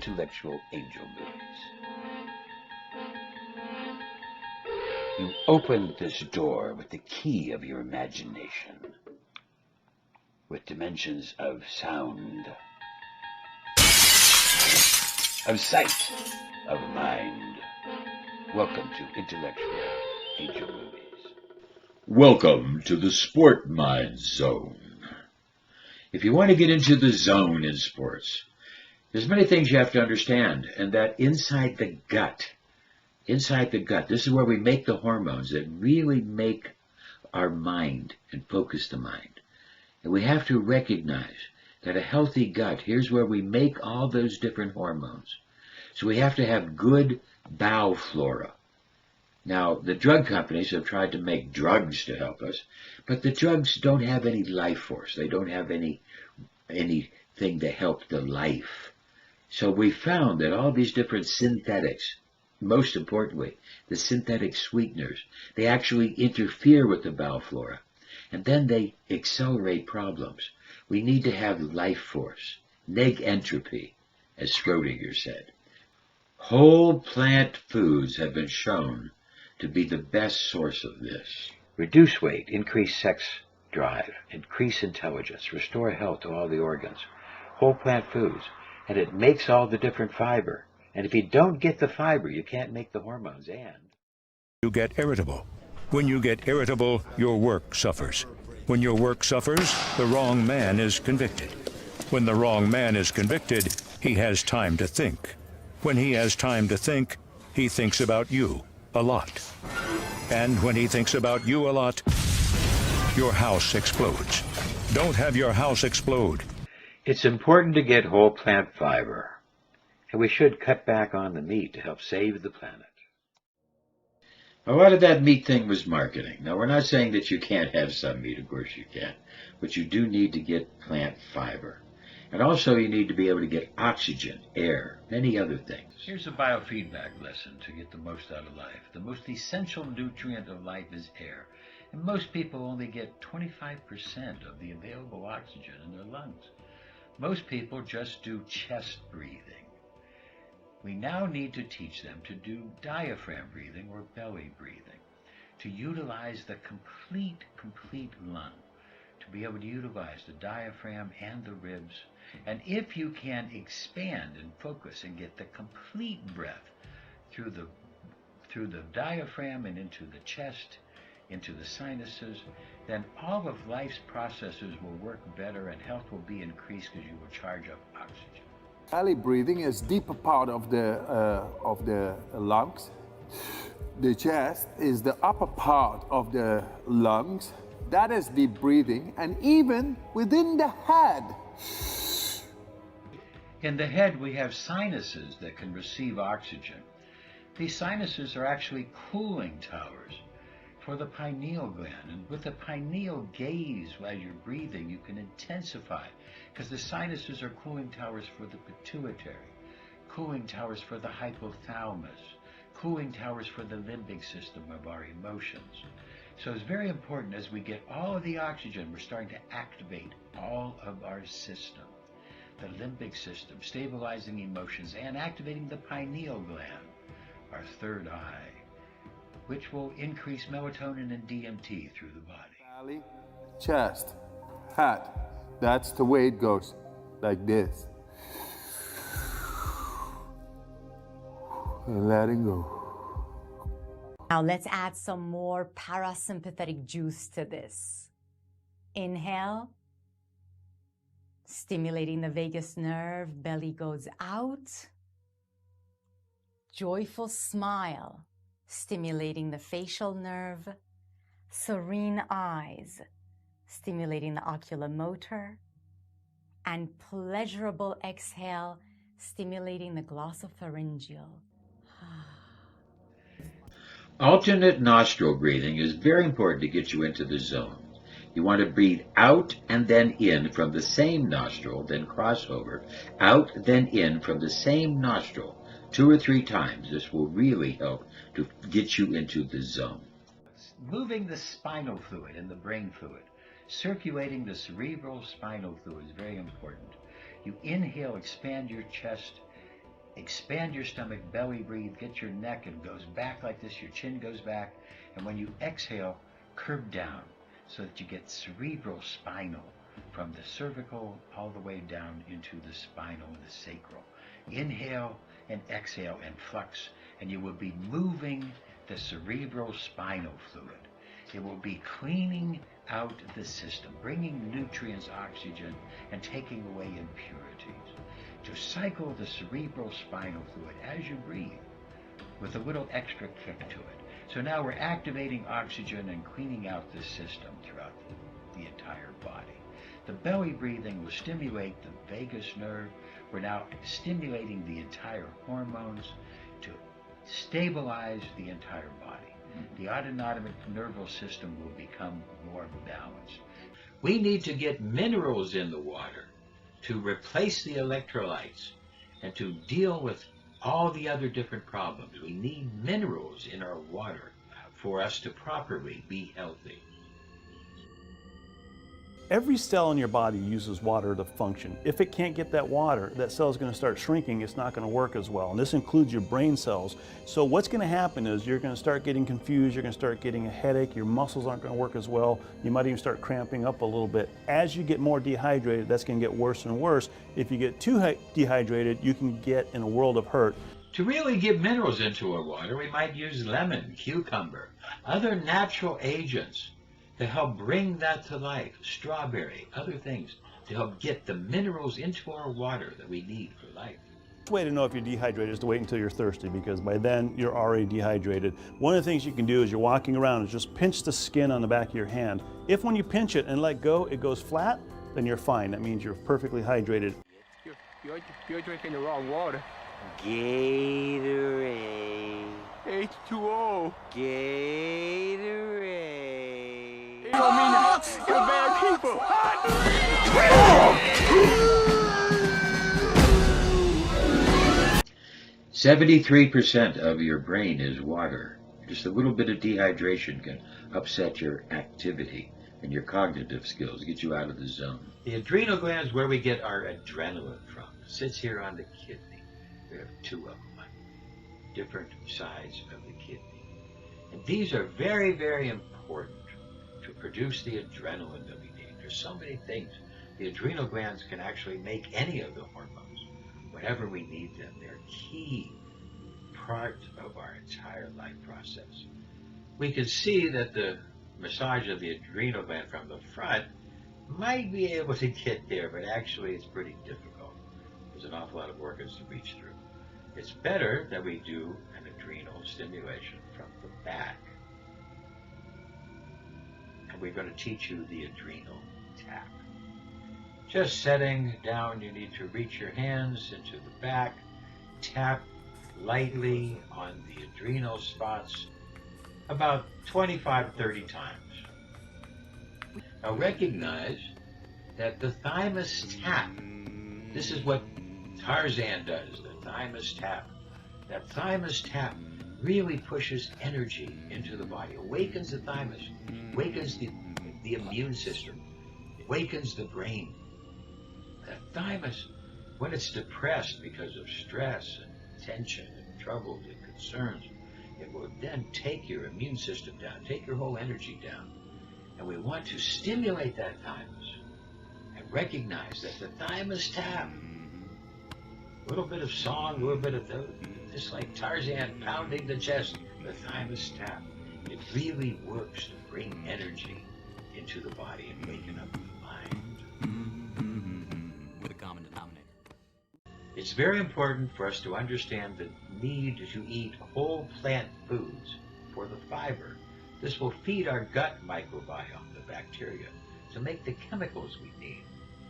intellectual angel movies. You open this door with the key of your imagination, with dimensions of sound, of sight, of mind. Welcome to Intellectual Angel Movies. Welcome to the Sport Mind Zone. If you want to get into the zone in sports, there's many things you have to understand, and that inside the gut, this is where we make the hormones that really make our mind and focus the mind. And we have to recognize that a healthy gut, here's where we make all those different hormones. So we have to have good bowel flora. Now, the drug companies have tried to make drugs to help us, but the drugs don't have any life force. They don't have anything to help the life. So we found that all these different synthetics, most importantly, the synthetic sweeteners, they actually interfere with the bowel flora, and then they accelerate problems. We need to have life force, neg entropy, as Schrodinger said. Whole plant foods have been shown to be the best source of this. Reduce weight, increase sex drive, increase intelligence, restore health to all the organs. Whole plant foods. And it makes all the different fiber. And if you don't get the fiber, you can't make the hormones. And you get irritable. When you get irritable, your work suffers. When your work suffers, the wrong man is convicted. When the wrong man is convicted, he has time to think. When he has time to think, he thinks about you a lot. And when he thinks about you a lot, your house explodes. Don't have your house explode. It's important to get whole plant fiber. And we should cut back on the meat to help save the planet. A lot of that meat thing was marketing. Now, we're not saying that you can't have some meat. Of course you can. But you do need to get plant fiber. And also you need to be able to get oxygen, air, many other things. Here's a biofeedback lesson to get the most out of life. The most essential nutrient of life is air. And most people only get 25% of the available oxygen in their lungs. Most people just do chest breathing. We now need to teach them to do diaphragm breathing or belly breathing, to utilize the complete lung, to be able to utilize the diaphragm and the ribs. And if you can expand and focus and get the complete breath through the diaphragm and into the chest, into the sinuses, then all of life's processes will work better and health will be increased because you will charge up oxygen. Belly breathing is deeper part of the lungs. The chest is the upper part of the lungs. That is deep breathing, and even within the head. In the head, we have sinuses that can receive oxygen. These sinuses are actually cooling towers for the pineal gland. And with the pineal gaze, as you're breathing, you can intensify, because the sinuses are cooling towers for the pituitary, cooling towers for the hypothalamus, cooling towers for the limbic system of our emotions. So it's very important as we get all of the oxygen, we're starting to activate all of our system. The limbic system, stabilizing emotions, and activating the pineal gland, our third eye, which will increase melatonin and DMT through the body. Belly, chest, head. That's the way it goes, like this. And letting go. Now let's add some more parasympathetic juice to this. Inhale, stimulating the vagus nerve, belly goes out. Joyful smile, stimulating the facial nerve. Serene eyes, stimulating the oculomotor. And pleasurable exhale, stimulating the glossopharyngeal. Alternate nostril breathing is very important to get you into the zone. You want to breathe out and then in from the same nostril, then cross over, out, then in from the same nostril 2 or 3 times. This will really help to get you into the zone. Moving the spinal fluid and the brain fluid, circulating the cerebral spinal fluid is very important. You inhale, expand your chest, Expand your stomach, belly breathe, get your neck, and goes back like this, your chin goes back, and when you exhale, curve down so that you get cerebral spinal from the cervical all the way down into the spinal and the sacral. Inhale and exhale and flux, and you will be moving the cerebral spinal fluid. It will be cleaning out the system, bringing nutrients, oxygen, and taking away impurities. To cycle the cerebral spinal fluid as you breathe with a little extra kick to it. So now we're activating oxygen and cleaning out the system throughout the entire body. The belly breathing will stimulate the vagus nerve. We're now stimulating the entire hormones to stabilize the entire body. The autonomic nervous system will become more balanced. We need to get minerals in the water to replace the electrolytes and to deal with all the other different problems. We need minerals in our water for us to properly be healthy. Every cell in your body uses water to function. If it can't get that water, that cell is going to start shrinking. It's not going to work as well. And this includes your brain cells. So what's going to happen is you're going to start getting confused. You're going to start getting a headache. Your muscles aren't going to work as well. You might even start cramping up a little bit. As you get more dehydrated, that's going to get worse and worse. If you get too dehydrated, you can get in a world of hurt. To really get minerals into our water, we might use lemon, cucumber, other natural agents to help bring that to life, strawberry, other things, to help get the minerals into our water that we need for life. The way to know if you're dehydrated is to wait until you're thirsty, because by then you're already dehydrated. One of the things you can do as you're walking around is just pinch the skin on the back of your hand. If when you pinch it and let go, it goes flat, then you're fine. That means you're perfectly hydrated. You're drinking the wrong water. Gatorade. H2O. Gatorade. You don't mean that. You're bad people. 73% of your brain is water. Just a little bit of dehydration can upset your activity and your cognitive skills, get you out of the zone. The adrenal gland is where we get our adrenaline from. It sits here on the kidney. We have two of them on different sides of the kidney. And these are very, very important to produce the adrenaline that we need. There's so many things. The adrenal glands can actually make any of the hormones whenever we need them. They're key part of our entire life process. We can see that the massage of the adrenal gland from the front might be able to get there, but actually it's pretty difficult. There's an awful lot of organs to reach through. It's better that we do an adrenal stimulation from the back. And we're going to teach you the adrenal tap. Just setting down, you need to reach your hands into the back, tap lightly on the adrenal spots about 25-30 times. Now recognize that the thymus tap, this is what Tarzan does, the thymus tap. That thymus tap really pushes energy into the body, awakens the thymus, awakens the immune system, awakens the brain. That thymus, when it's depressed because of stress and tension and troubles and concerns, it will then take your immune system down, take your whole energy down. And we want to stimulate that thymus and recognize that the thymus tap, a little bit of song, a little bit of just like Tarzan pounding the chest, the thymus tap, it really works to bring energy into the body and waken up the mind. With a common denominator. It's very important for us to understand the need to eat whole plant foods for the fiber. This will feed our gut microbiome, the bacteria, to make the chemicals we need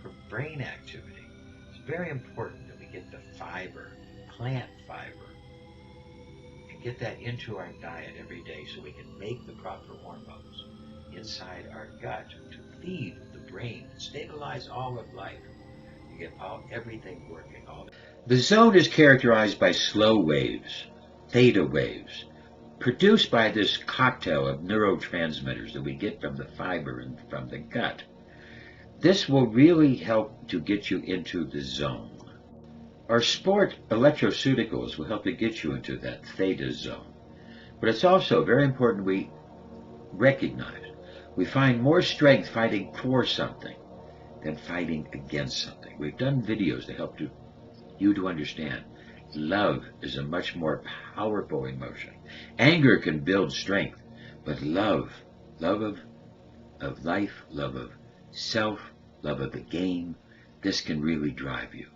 for brain activity. It's very important that we get the fiber, plant fiber, and get that into our diet every day so we can make the proper hormones inside our gut to feed the brain, stabilize all of life. Get everything working. The zone is characterized by slow waves, theta waves, produced by this cocktail of neurotransmitters that we get from the fiber and from the gut. This will really help to get you into the zone. Our sport ElectroCeuticals will help to get you into that theta zone. But it's also very important we recognize we find more strength fighting for something than fighting against something. We've done videos to help you to understand love is a much more powerful emotion. Anger can build strength, but love of life, love of self, love of the game, this can really drive you.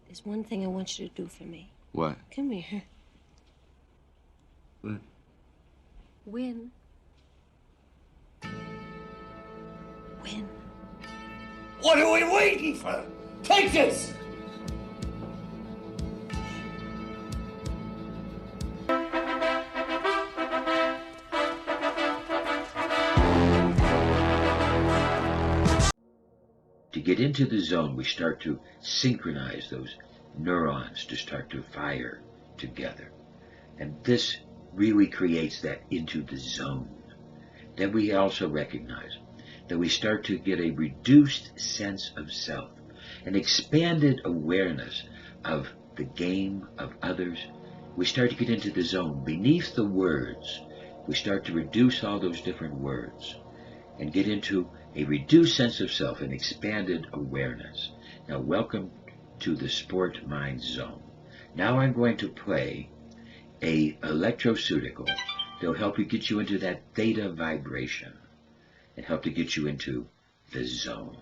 There's one thing I want you to do for me. What? Come here. What? Win. Win. What are we waiting for? Take this! To get into the zone, we start to synchronize those neurons to start to fire together. And this really creates that into the zone. Then we also recognize that we start to get a reduced sense of self, an expanded awareness of the game, of others. We start to get into the zone. Beneath the words, we start to reduce all those different words and get into a reduced sense of self, an expanded awareness. Now, welcome to the Sport Mind Zone. Now I'm going to play a ElectroCeutical that'll help you get you into that theta vibration and help to get you into the zone.